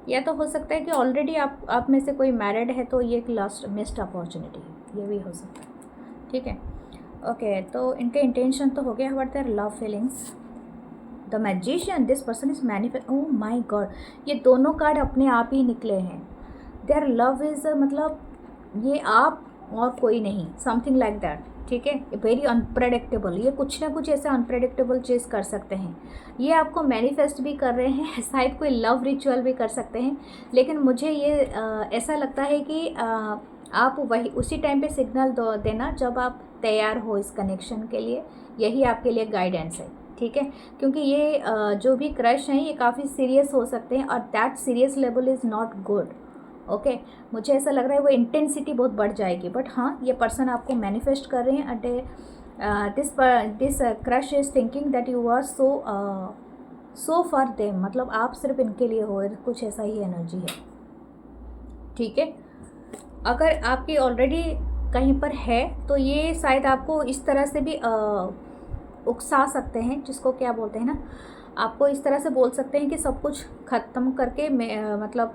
[SPEAKER 1] या तो हो सकता है कि ऑलरेडी आप में से कोई मैरिड है, तो ये एक लास्ट मिस्ड अपॉर्चुनिटी है, ये भी हो सकता है, ठीक है। ओके, तो इनके इंटेंशन तो हो गया, what their love feelings. The magician, this person is manifest, oh my God, ये दोनों कार्ड अपने आप ही निकले हैं। देयर लव इज़ मतलब ये आप और कोई नहीं, समथिंग लाइक दैट, ठीक है। वेरी अनप्रेडिक्टेबल, ये कुछ ना कुछ ऐसा अनप्रेडिक्टेबल चीज़ कर सकते हैं, ये आपको मैनिफेस्ट भी कर रहे हैं, शायद कोई लव रिचुअल भी कर सकते हैं। लेकिन मुझे ये ऐसा लगता है कि आप वही उसी टाइम पे सिग्नल देना जब आप तैयार हो इस कनेक्शन के लिए, यही आपके लिए गाइडेंस है, ठीक है। क्योंकि ये जो भी क्रश हैं ये काफ़ी सीरियस हो सकते हैं, और that serious level is not good. Okay, मुझे ऐसा लग रहा है वो इंटेंसिटी बहुत बढ़ जाएगी, बट हाँ, ये पर्सन आपको मैनिफेस्ट कर रहे हैं। This crush is thinking that you are so for them, मतलब आप सिर्फ इनके लिए हो, कुछ ऐसा ही एनर्जी है, ठीक है। अगर आपकी ऑलरेडी कहीं पर है तो ये शायद आपको इस तरह से भी उकसा सकते हैं, जिसको क्या बोलते हैं ना, आपको इस तरह से बोल सकते हैं कि सब कुछ ख़त्म करके मतलब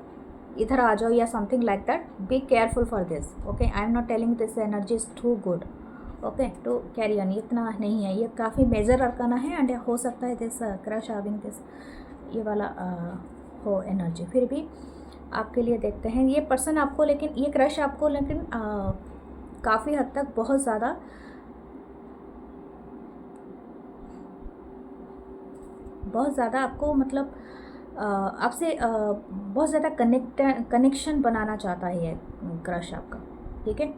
[SPEAKER 1] इधर आ जाओ या something like that. Be careful for this. Okay, I am not telling this energy is too good. Okay, to carry on. इतना नहीं है, ये काफ़ी मेजर अरकाना है. एंड हो सकता है दिस क्रश हैविंग दिस, ये वाला हो एनर्जी. फिर भी आपके लिए देखते हैं ये पर्सन आपको, लेकिन ये क्रश आपको लेकिन काफ़ी हद तक बहुत ज़्यादा आपको मतलब आपसे बहुत ज़्यादा कनेक्शन बनाना चाहता है ये क्रश आपका. ठीक है,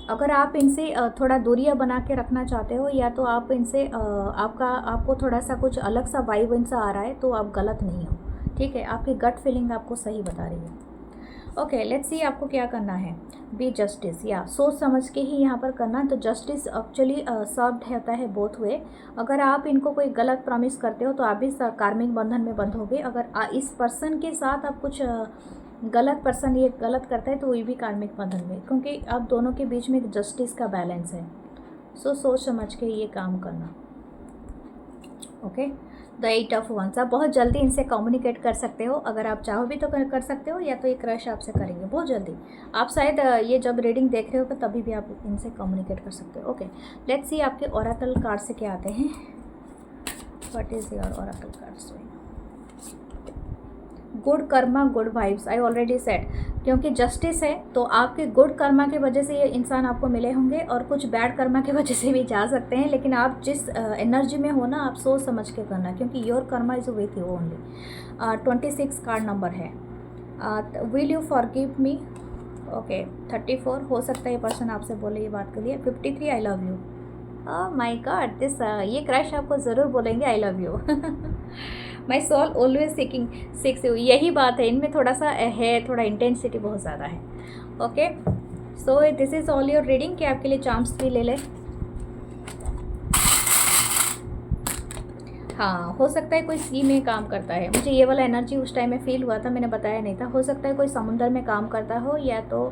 [SPEAKER 1] अगर आप इनसे थोड़ा दूरियां बना के रखना चाहते हो, या तो आप इनसे आपको थोड़ा सा कुछ अलग सा वाइब इनसे आ रहा है, तो आप गलत नहीं हो. ठीक है, आपकी गट फीलिंग आपको सही बता रही है. ओके, लेट्स सी आपको क्या करना है. बी जस्टिस, या सोच समझ के ही यहाँ पर करना. तो जस्टिस एक्चुअली सर्व्ड होता है बोथ वे. अगर आप इनको कोई गलत प्रॉमिस करते हो तो आप भी कार्मिक बंधन में बंधोगे. अगर इस पर्सन के साथ आप कुछ गलत पर्सन ये गलत करता है तो ये भी कार्मिक बंधन में, क्योंकि आप दोनों के बीच में एक जस्टिस का बैलेंस है. सो सोच समझ के ये काम करना. Okay, the 8 of wands. आप बहुत जल्दी इनसे कम्युनिकेट कर सकते हो, अगर आप चाहो भी तो कर सकते हो, या तो ये क्रश आपसे करेंगे बहुत जल्दी. आप शायद ये जब रीडिंग देख रहे हो तभी भी आप इनसे कम्युनिकेट कर सकते हो. ओके, लेट्स सी आपके ओरेकल कार्ड से क्या आते हैं. What is your Oracle cards. Good Karma good vibes. I already said, क्योंकि जस्टिस है तो आपके गुड कर्मा की वजह से ये इंसान आपको मिले होंगे, और कुछ बैड कर्मा की वजह से भी जा सकते हैं. लेकिन आप जिस एनर्जी में हो ना, आप सोच समझ के करना, क्योंकि your karma is with you only. 26 card number है. Will you forgive me. Okay, 34 हो सकता है ये पर्सन आपसे बोले ये बात के लिए. 53 I love you. My god, this ये क्रश आपको ज़रूर बोलेंगे I love you. My soul always seeks you. यही बात है, इनमें थोड़ा सा है, थोड़ा इंटेंसिटी बहुत ज़्यादा है. Okay, so this is all your reading. कि आपके लिए चार्म्स भी ले लें. हाँ, हो सकता है कोई सी में काम करता है. मुझे ये वाला एनर्जी उस टाइम में फील हुआ था, मैंने बताया नहीं था. हो सकता है कोई समुंदर में काम करता हो, या तो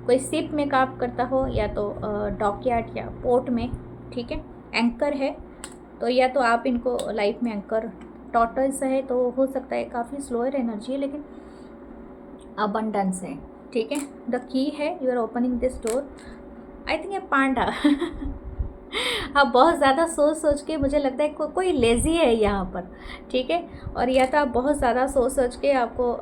[SPEAKER 1] कोई शिप में काम करता हो, या तो डॉकयार्ड या पोर्ट में. ठीक है, एंकर है तो या तो आप इनको लाइफ में एंकर. टॉर्टोइस है तो हो सकता है काफ़ी स्लोअर एनर्जी है, लेकिन अबंडेंस है. ठीक है, द की है, you are opening this door. I think ये पांडा. आप बहुत ज़्यादा सोच के, मुझे लगता है कोई लेज़ी है यहाँ पर. ठीक है, और या तो आप बहुत ज़्यादा सोच के आपको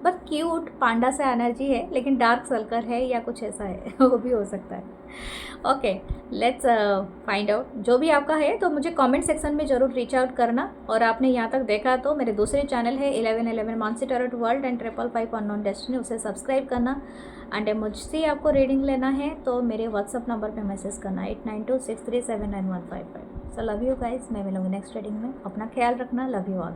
[SPEAKER 1] बस क्यूट पांडा से एनर्जी है, लेकिन डार्क सर्कल है या कुछ ऐसा है. वो भी हो सकता है. Okay, let's find out. जो भी आपका है तो मुझे कमेंट सेक्शन में ज़रूर रीच आउट करना. और आपने यहाँ तक देखा तो मेरे दूसरे चैनल है 1111 Mansi tarot world and 555 unknown destiny, उसे सब्सक्राइब करना. एंड मुझसे आपको रीडिंग लेना है तो मेरे व्हाट्सअप नंबर पे मैसेज करना 8926379155. So love you guys. मैं मिलूँगी नेक्स्ट रीडिंग में. अपना ख्याल रखना. Love you all.